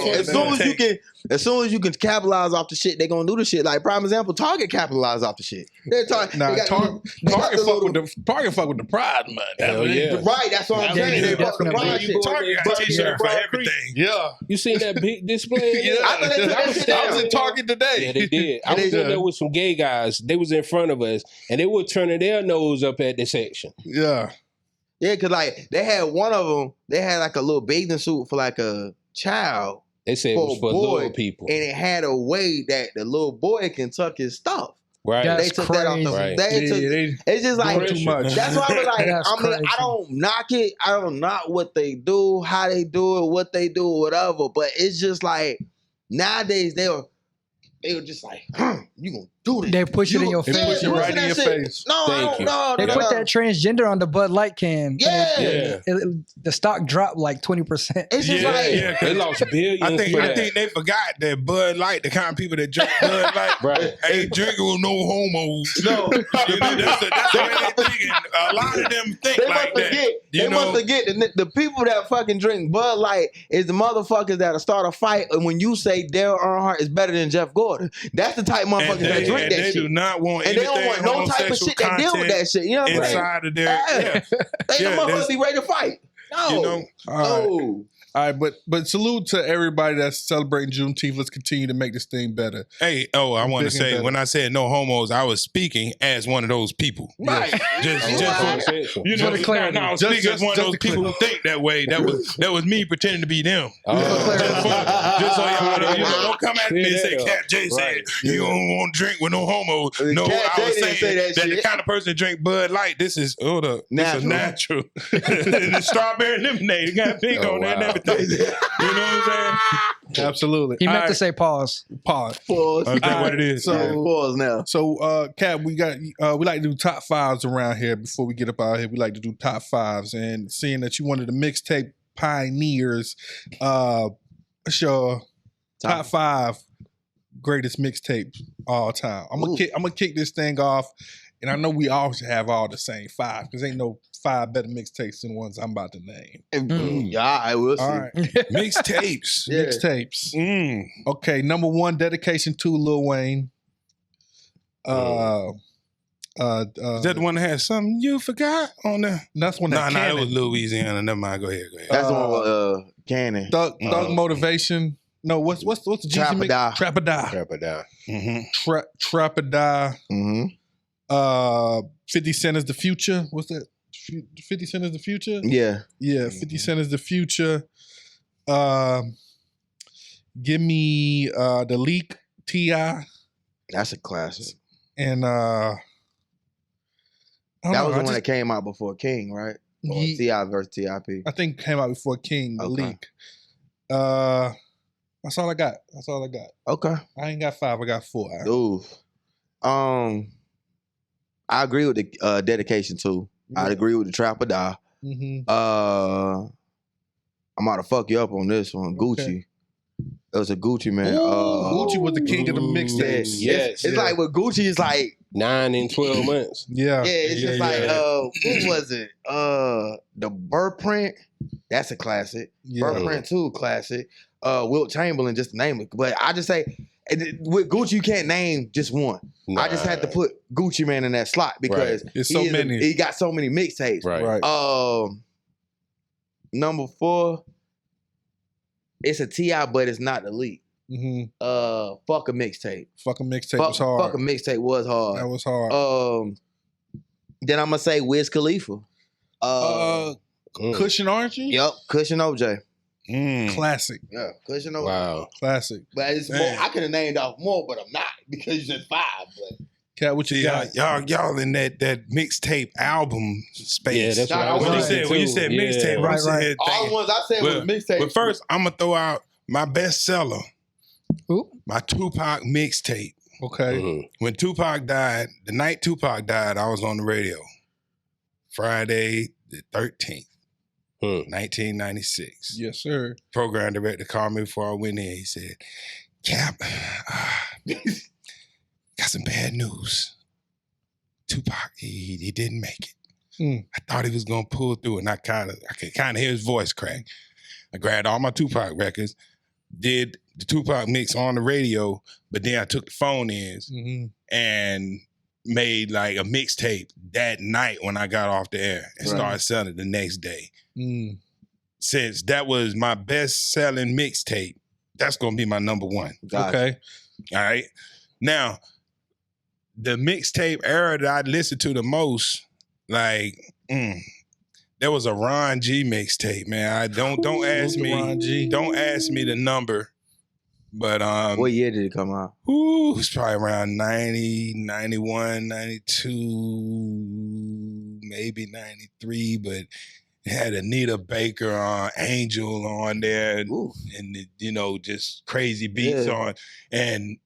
S2: as soon as you can capitalize off the shit, they gonna do the shit. Like prime example, Target capitalize off the shit. Target
S1: fuck with the pride money.
S2: Right, that's what I'm saying. They fuck the pride shit.
S4: Target got a t-shirt for everything.
S1: Yeah.
S5: You seen that big display?
S1: I was in Target today.
S5: Yeah, they did. I was in there with some gay guys. They was in front of us, and they were turning their nose up at the section.
S1: Yeah.
S2: Yeah, because like they had one of them, they had like a little bathing suit for like a child.
S5: They said it was for little people.
S2: And it had a way that the little boy can tuck his stuff.
S5: Right.
S6: That's
S2: They took that off the.
S5: Right.
S2: It's just like
S1: too much.
S2: That's why I was like,
S6: That's
S2: I mean,
S6: crazy.
S2: I don't knock it. I don't knock what they do, how they do it, what they do, whatever. But it's just like nowadays they were just like, you gonna do this?
S6: They push it in your
S1: They
S6: face.
S1: push it right in
S2: that
S1: your
S2: shit.
S1: face.
S2: No,
S5: Thank
S2: I don't
S5: you.
S2: know.
S6: They put that transgender on the Bud Light can.
S2: Yeah.
S6: The stock dropped like 20%.
S2: It's just like
S5: They lost billions.
S4: I
S5: for that.
S4: think they forgot that Bud Light, the kind of people that drink Bud Light,
S5: Right.
S4: ain't drinking with no homos.
S2: no.
S4: You know, that's the way they thinking. A lot of them think
S2: They
S4: like
S2: must forget.
S4: that.
S2: They must forget the people that fucking drink Bud Light is the motherfuckers that'll start a fight. And when you say Dale Earnhardt is better than Jeff Gordon, that's the type of motherfuckers that drink that
S4: they
S2: shit.
S4: do not want
S2: And they
S4: anything
S2: don't want no type of shit that deal with that shit. You know what I'm saying?
S4: inside of their.
S2: They the motherfuckers be ready to fight. No.
S4: You know,
S2: No.
S1: All right, but salute to everybody that's celebrating Juneteenth. Let's continue to make this thing better.
S4: hey, I want to
S1: Big and
S4: say,
S1: better.
S4: when I said no homos, I was speaking as one of those people.
S2: Right.
S4: Just
S2: Right.
S4: you know,
S6: For the clarity.
S4: I was
S1: Just-
S4: speaking as
S1: just-
S4: one of
S1: just
S4: those
S1: to
S4: people who think that way. That was me pretending to be them. Just so y'all know, don't come at me and say, Cap J said, you don't want to drink with no homos. No,
S2: Cat
S4: I was
S2: J didn't
S4: saying
S2: say
S4: that,
S2: that
S4: the
S2: shit.
S4: kind of person that drink Bud Light, this is, this is natural. The strawberry lemonade, it got pink on there and everything. You know what I'm saying?
S1: Absolutely.
S6: He meant
S1: All
S6: to
S1: right,
S6: say pause.
S1: pause.
S2: Pause.
S4: Okay, what it is.
S1: So-
S2: Pause now.
S1: So, Cap, we like to do top fives around here before we get up out here. We like to do top fives, and seeing that you one of the mixtape pioneers, what's your top five greatest mixtapes all time? I'm gonna kick this thing off, and I know we always have all the same five because ain't no five better mixtapes than the ones I'm about to name.
S2: Yeah, I will see.
S1: All right,
S4: Mixtapes.
S2: Yeah.
S1: mixtapes. Okay, number one, dedication to Lil Wayne.
S4: Is that the one that had something you forgot on there?
S1: That's one
S4: Nah,
S1: that
S4: that
S1: Cannon.
S4: was Louisiana. Never mind. Go ahead.
S2: That's the one with Cannon.
S1: Thug Motivation. No, what's the Jeezy mix? Trap or Die.
S5: Trap or die.
S4: Mm-hmm.
S1: Trap or Die.
S2: Mm-hmm.
S1: 50 Cent is the Future. What's that? 50 Cent is the Future?
S2: Yeah.
S1: Yeah, 50 Cent is the Future. Give me The Leak, T.I.
S2: That's a classic.
S1: And
S2: That was the one that came out before King, right? Or T.I. versus T.I.P.
S1: I think came out before King, The
S2: Okay.
S1: Leak. That's all I got.
S2: Okay.
S1: I ain't got five, I got four.
S2: Ooh. I agree with the dedication too. I agree with the Trap or Die.
S1: Mm-hmm.
S2: I'm about to fuck you up on this one. Gucci.
S1: Okay.
S2: It was a Gucci man.
S1: Gucci was the king of the mixtapes.
S5: Yes.
S2: It's like with Gucci, it's like
S5: 9 and 12 months.
S1: Yeah.
S2: it's just like what was it? The Burr Print. That's a classic.
S1: Yeah.
S2: Burr Print 2, classic. Wilt Chamberlain, just to name it. But I just say with Gucci, you can't name just one. I just had to put Gucci Man in that slot because
S1: It's so many.
S2: he got so many mixtapes.
S5: Right.
S2: Number 4, it's a T.I., but it's not the Leak.
S1: Mm-hmm.
S2: Fuck a mixtape.
S1: Fucking mixtape was hard.
S2: Fuck a mixtape was hard.
S1: That was hard.
S2: Then I'm gonna say Wiz Khalifa.
S1: Cushion Orange?
S2: Yep, Cushion OJ.
S1: Classic.
S2: Yeah, Cushion OJ.
S5: Wow.
S1: Classic.
S2: But it's more, I could have named off more, but I'm not because you said 5. But
S1: Cat, what you got?
S4: Y'all in that mixtape album space.
S5: Yeah, that's what I was
S4: when you
S5: saying
S4: said when you
S5: too.
S4: said
S5: Yeah.
S4: mixtape. I'm
S6: Right,
S4: sitting
S6: right.
S4: here
S2: all the
S4: thinking,
S2: ones I said was mixtape.
S4: But first, I'm gonna throw out my bestseller,
S6: Ooh.
S4: my Tupac mixtape.
S1: Okay.
S5: Mhm.
S4: When Tupac died, the night Tupac died, I was on the radio. Friday the 13th, 1996.
S1: Yes, sir.
S4: Program director called me before I went in. He said, Cap, got some bad news. Tupac, he didn't make it. I thought he was gonna pull through, and I could kind of hear his voice crack. I grabbed all my Tupac records, did the Tupac mix on the radio, but then I took the phone ins and made like a mixtape that night when I got off the air and started selling it the next day. Since that was my best selling mixtape, that's gonna be my number one.
S1: Okay.
S4: All right. Now, the mixtape era that I listened to the most, like, there was a Ron G mixtape, man. Don't ask me.
S1: Ron G.
S4: Don't ask me the number But
S2: what year did it come out?
S4: It was probably around 90, 91, 92, maybe 93, but it had Anita Baker on, Angel on there, and just crazy beats on. And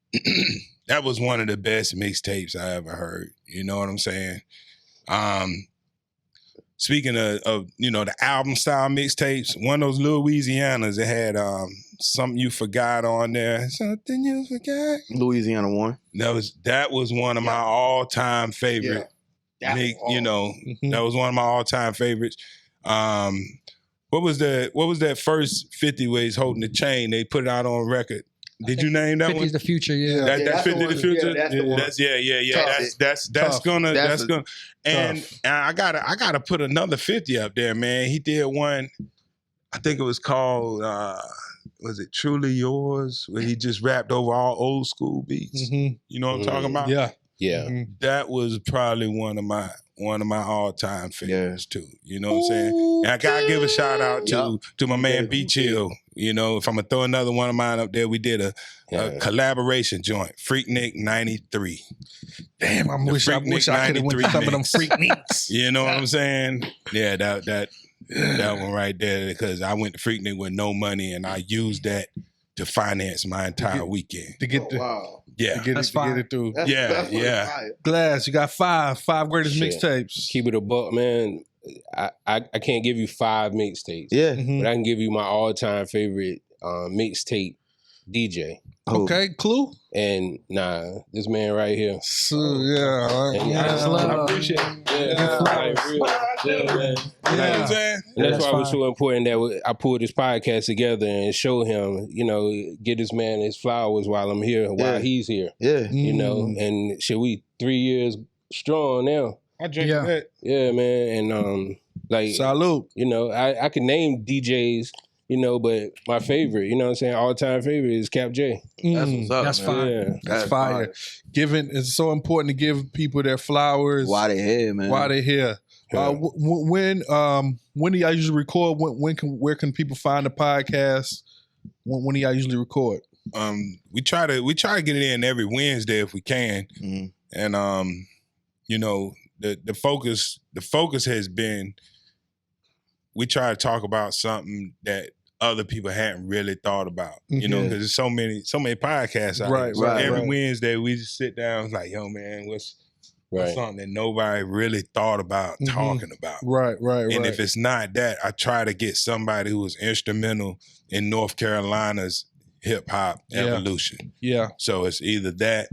S4: that was one of the best mixtapes I ever heard. You know what I'm saying? Speaking of the album style mixtapes, one of those Louisianas, it had Something You Forgot on there. Something You Forgot.
S2: Louisiana one.
S4: That was one of my all-time favorite.
S2: Yeah.
S4: That was one of my all-time favorites. What was that first 50 where he's holding the chain? They put it out on record. Did you name that
S6: 50's
S4: one?
S6: The Future, yeah.
S4: That's 50 the Future.
S2: Yeah, that's the one.
S4: That's gonna. And I gotta put another 50 up there, man. He did one. I think it was called. Was it Truly Yours? Where he just rapped over all old school beats. Mm-hmm. You know what I'm talking about?
S1: Yeah.
S4: Mm-hmm. That was probably one of my all-time favorites too. You know what I'm saying? And I gotta give a shout out to my man B Chill. You know, if I'm gonna throw another one of mine up there, we did a collaboration joint, Freaknik 93.
S1: Damn, I wish I could have went to some of them Freakniks.
S4: You know what I'm saying? Yeah, that one right there, because I went to Freaknik with no money and I used that to finance my entire weekend.
S1: To get
S4: to get it through.
S2: That's
S1: Glass, you got five greatest mixtapes.
S5: Keep it a buck, man. I can't give you 5 mixtapes.
S2: Yeah.
S5: But I can give you my all-time favorite mixtape DJ.
S1: Okay, Clue.
S5: And this man right here.
S1: So, I
S5: appreciate it. Man. And that's why it was so important that I pulled this podcast together and show him, get this man his flowers while I'm here, while he's here.
S2: Yeah.
S5: And we 3 years strong now.
S4: I drink that.
S5: Yeah, man. And
S1: salute.
S5: I can name DJs, but my favorite, all-time favorite is Cap J.
S2: That's what's up.
S6: That's fire.
S5: Yeah.
S1: That's fire. It's so important to give people their flowers
S2: while they're here, man.
S1: While they're here.
S5: Yeah.
S1: When do y'all usually record? Where can people find the podcast? When do y'all usually record?
S4: We try to get it in every Wednesday if we can. Mm-hmm. And the focus has been, we try to talk about something that other people hadn't really thought about, because there's so many podcasts out there. So every Wednesday we just sit down like, yo man, what's something that nobody really thought about talking about.
S1: Right.
S4: And if it's not that, I try to get somebody who was instrumental in North Carolina's hip hop evolution. Yeah. So it's either that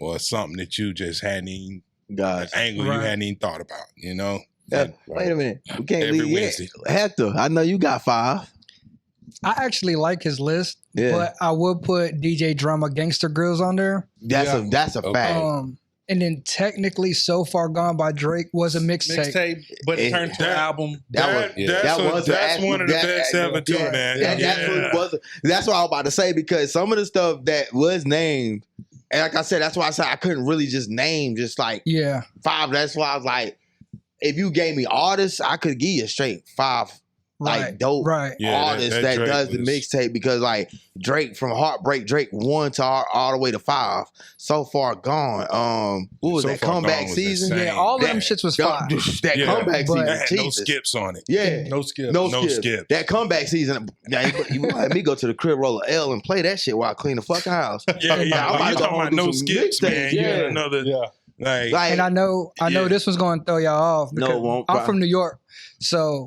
S4: or something that you just hadn't even an angle you hadn't even thought about,
S2: Yeah. Wait a minute. We can't leave Wednesday. Hector, I know you got 5.
S6: I actually like his list, but I will put DJ Drama Gangster Grills on there.
S2: That's a fact.
S6: And then technically So Far Gone by Drake was a mixtape.
S1: But it turned to an album.
S4: That's one of the best ever too, man.
S2: That's what I was about to say, because some of the stuff that was named, and like I said, that's why I said I couldn't really just name just like 5. That's why I was like, if you gave me artists, I could give you a straight 5 dope artists that does the mixtape, because like Drake from Heartbreak, Drake 1 to all the way to 5. So Far Gone. What was that comeback season?
S6: Yeah, all them shits was fire.
S2: That comeback season,
S4: had no skips on it.
S2: Yeah,
S1: no skips.
S2: No skips. That comeback season. You let me go to the crib, roll a L, and play that shit while I clean the fucking house.
S4: I'm about to go home and do some skips, man. Yeah, another. Yeah. Like,
S6: and I know this one's going to throw y'all off.
S2: No, it won't.
S6: I'm from New York, so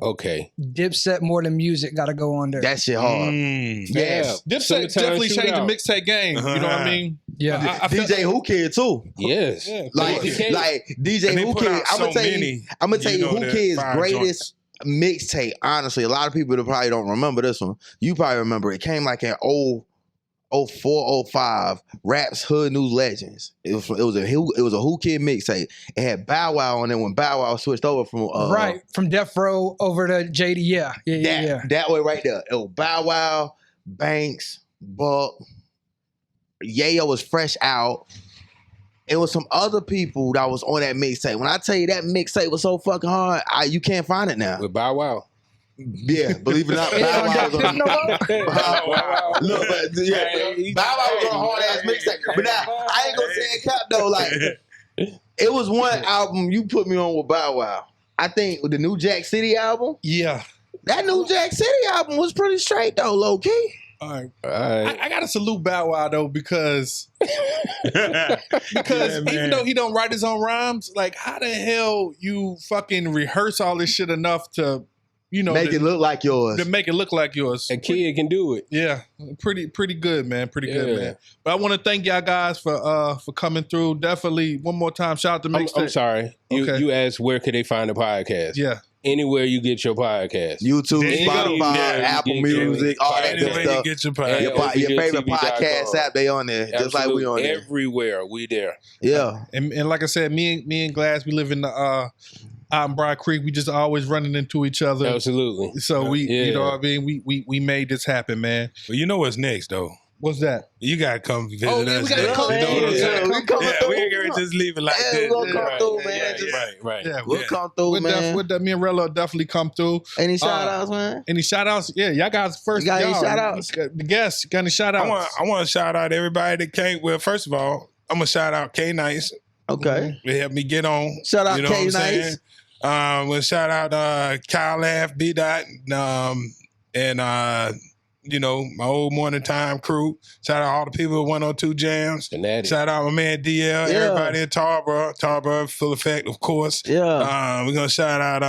S6: Dipset More Than Music got to go on there.
S2: That shit hard.
S1: Yes, Dipset definitely changed the mixtape game. You know what I mean?
S6: Yeah,
S2: DJ Who Kid too.
S5: Yes,
S2: like DJ Who Kid. I'm gonna tell you Who Kid's greatest mixtape. Honestly, a lot of people probably don't remember this one. You probably remember it. Came like an 04, 05, Raps Hood News Legends. It was a Who Kid mixtape. It had Bow Wow on it when Bow Wow switched over from
S6: Death Row over to JD. Yeah.
S2: That way right there. It was Bow Wow, Banks, Buck, Yayo was fresh out. It was some other people that was on that mixtape. When I tell you that mixtape was so fucking hard, you can't find it now.
S5: With Bow Wow.
S2: Yeah, believe it or not, Bow Wow was on. Look, but yeah, Bow Wow was on a hard ass mixtape. But now I ain't gonna say it cap though. Like it was one album you put me on with Bow Wow. I think with the New Jack City album.
S1: Yeah,
S2: that New Jack City album was pretty straight though, low key.
S1: All right. I gotta salute Bow Wow though because even though he don't write his own rhymes, like how the hell you fucking rehearse all this shit enough to, you know,
S2: make it look like yours.
S1: To make it look like yours.
S5: A kid can do it.
S1: Yeah, pretty good, man. Pretty good, man. But I want to thank y'all guys for coming through. Definitely one more time. Shout out to Mixtapes.
S5: I'm sorry. You asked where could they find the podcast?
S1: Yeah.
S5: Anywhere you get your podcast.
S2: YouTube, Spotify, Apple Music, all that good stuff.
S4: You get your podcast.
S2: Your favorite podcast app, they on there. Absolutely. Just like we on there.
S5: Everywhere, we there.
S2: Yeah.
S1: And like I said, me and Glass, we live in the out in Broad Creek. We just always running into each other.
S5: Absolutely.
S1: So you know what I mean? We made this happen, man.
S4: Well, you know what's next though?
S1: What's that?
S4: You gotta come visit us.
S1: We gotta come.
S4: You know what I'm saying?
S2: We
S4: ain't gonna just leave it like this.
S2: We'll come through, man.
S4: Right.
S2: Yeah, we'll come through, man.
S1: Me and Rello definitely come through.
S2: Any shout outs, man?
S1: Any shout outs? Yeah, y'all guys first.
S2: You got any shout outs?
S1: The guests, got any shout outs?
S4: I want to shout out everybody that came. Well, first of all, I'm gonna shout out K Nice.
S2: Okay.
S4: They helped me get on.
S2: Shout out
S4: you know
S2: K Nice.
S4: We'll shout out Kyle Laugh, B Dot, and you know, my old morning time crew. Shout out all the people at 102 Jams.
S5: Fanatic.
S4: Shout out my man DL, everybody in Tarboro, Full Effect, of course.
S2: Yeah.
S4: We're gonna shout out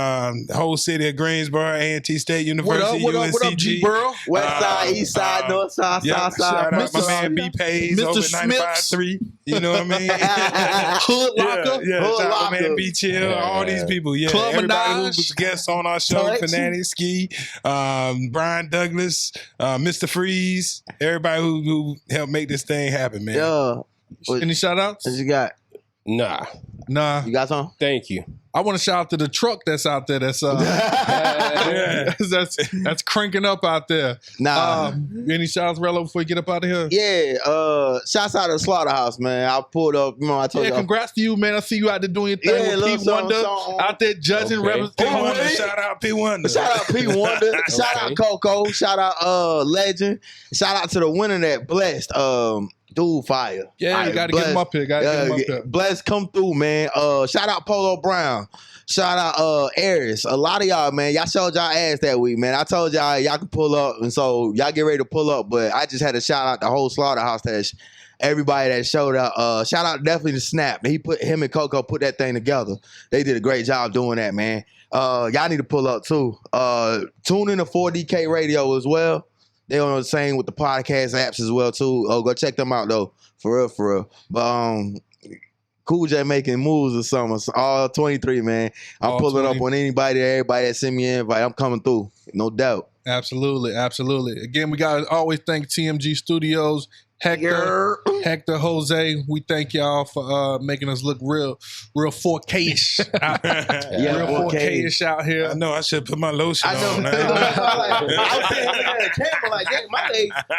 S4: the whole city of Greensboro, A&T State University,
S1: What
S4: UNCG.
S1: up, G-Boro?
S2: West side, east side, north side, south side.
S4: Shout out my man B Pays over at 95.3. You know what I mean?
S1: Hood Locker.
S4: Yeah,
S2: Hood
S4: shout out
S2: Locker.
S4: my man B Chill, all these people. Yeah,
S1: Club
S4: everybody who
S1: Minaj.
S4: was guests on our show,
S2: Touch.
S4: Fanatic Ski, Brian Douglas, Mr. Freeze, everybody who helped make this thing happen, man.
S2: Yeah.
S1: Any shout outs?
S2: What you got?
S5: Nah.
S2: You got some?
S5: Thank you.
S1: I want to shout out to the truck that's out there. That's that's cranking up out there.
S2: Nah.
S1: Any shout outs, Rello, before you get up out of here?
S2: Yeah. Shouts out to the Slaughterhouse, man. I pulled up. You know, I told you.
S1: Congrats to you, man. I see you out there doing your thing with P Wonder out there judging, representing.
S4: Shout out P Wonder.
S2: Shout out P Wonder. Shout out Coco. Shout out Legend. Shout out to the winner that blessed. Dude, fire.
S1: Yeah, you gotta get him up here.
S2: Bless, come through, man. Shout out Polo Brown. Shout out Aries. A lot of y'all, man. Y'all showed y'all ass that week, man. I told y'all could pull up, and so y'all get ready to pull up. But I just had to shout out the whole Slaughterhouse, everybody that showed up. Shout out definitely to Snap. Him and Coco put that thing together. They did a great job doing that, man. Y'all need to pull up too. Tune in to 4DK Radio as well. They on the same with the podcast apps as well too. Go check them out though, for real. But Cool J making moves or something. All 23, man. I'm pulling up on everybody that send me an invite. I'm coming through, no doubt.
S1: Absolutely. Again, we gotta always thank TMG Studios. Hector, Jose, we thank y'all for making us look real 4K-ish. Real 4K-ish out here.
S4: I know I should put my lotion on.
S2: I was sitting there at the camera like,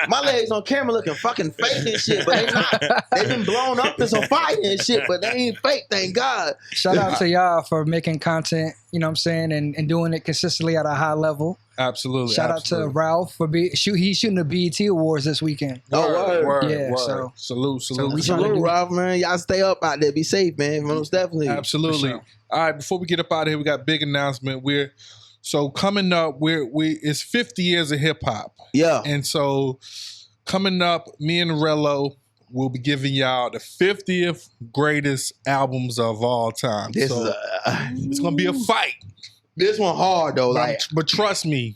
S2: my legs on camera looking fucking fake and shit, but they not. They been blown up in some fire and shit, but they ain't fake, thank God.
S6: Shout out to y'all for making content, you know what I'm saying, and doing it consistently at a high level.
S1: Absolutely.
S6: Shout out to Ralph for he's shooting the BET Awards this weekend.
S1: Word.
S6: So
S1: salute.
S2: Salute, Ralph, man. Y'all stay up out there. Be safe, man. Most definitely.
S1: Absolutely.
S6: Sure.
S1: All right, before we get up out of here, we got a big announcement. Coming up, it's 50 years of hip hop.
S2: Yeah.
S1: And so coming up, me and Rello will be giving y'all the 50th greatest albums of all time. It's gonna be a fight.
S2: This one hard though,
S1: but trust me,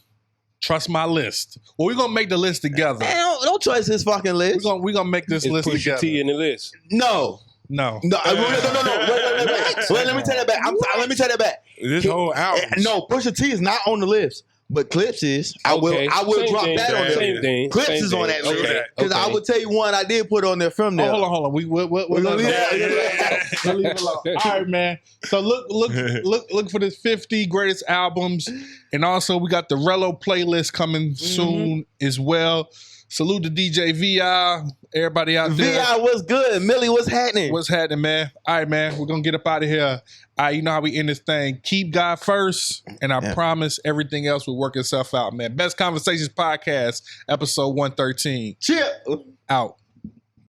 S1: trust my list. Well, we're gonna make the list together.
S2: Man, don't trust this fucking list.
S1: We're gonna make this list together.
S5: T in the list.
S2: No.
S1: No.
S2: Wait. Let me take that back. Let me take that back.
S4: This whole album.
S2: No, Pusha T is not on the list. But Clips is. I will drop that on there. Clips is on that list. Because I will tell you one I did put on there from there.
S1: Hold on. We're gonna leave it alone. All right, man. So look for this 50 greatest albums. And also we got the Rello playlist coming soon as well. Salute to DJ VI, everybody out there.
S2: VI, what's good? Millie, what's happening?
S1: What's happening, man? All right, man, we're going to get up out of here. All right, you know how we end this thing. Keep God first, and I promise everything else will work itself out, man. Best Conversations Podcast, episode 113.
S2: Cheer.
S1: Out.